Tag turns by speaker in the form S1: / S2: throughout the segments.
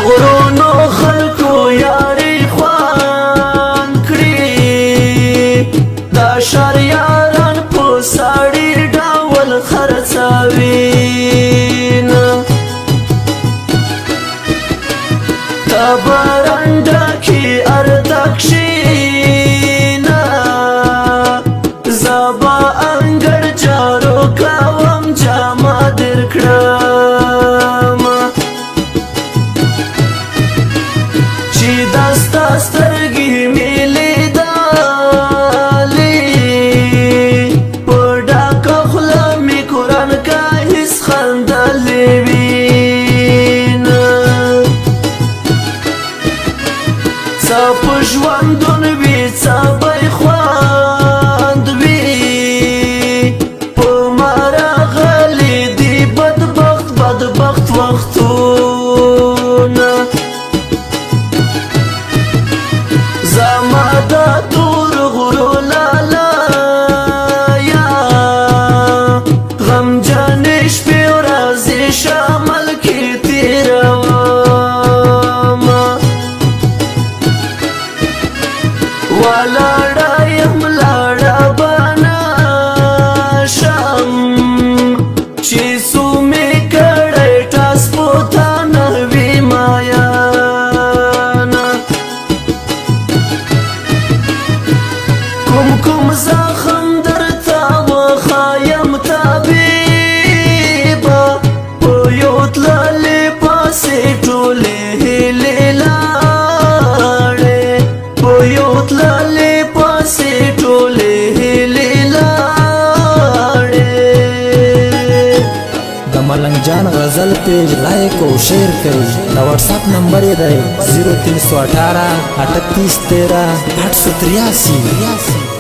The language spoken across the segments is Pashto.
S1: غرونو خلکو یاري خوان کړي دا شر یاران په ساړي ډول خرڅوي برنده کی اردک شینا زبا انگر جارو کوم جامع در کرم چی دستا سترگی میلی دالی پڑا کخلا می قرآن کا حس خندلی بی په ژوندون وي څه به خوند وي په ما راغلي دي بدبخت وختونه زما د تور غرو لالایا غمجنې شپې ورځې شمال کې تېرومه ولاړه یم لاړه بنا شم چې سو مې کړی ټاس پوتا نوي مایانا کوم زخم درته وښایم طبیبه په یو تللې پسې ټولې هیلې لاړې په یو تللې پسې ټولې هیلې لاړې
S2: د ملنګ جان غزل پیج لایک او شیر کړئ د واتس اپ نمبر یې دی 0318 38 13 883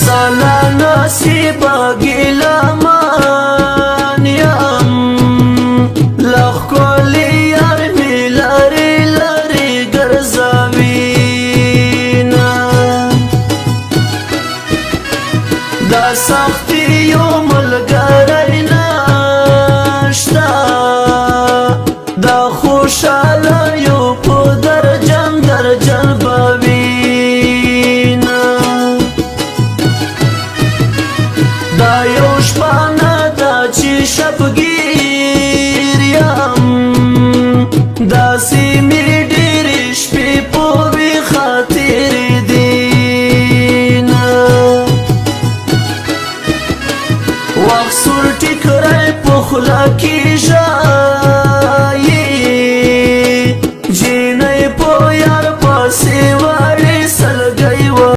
S1: زالا نصیبا ګیلمان یم لښکلي یار مې لرې لرې ګرځوینه دا سختي یو ملګری نشته دا خوشحاله یو په درجن به وینه دا یو شپانه دا چې شپږي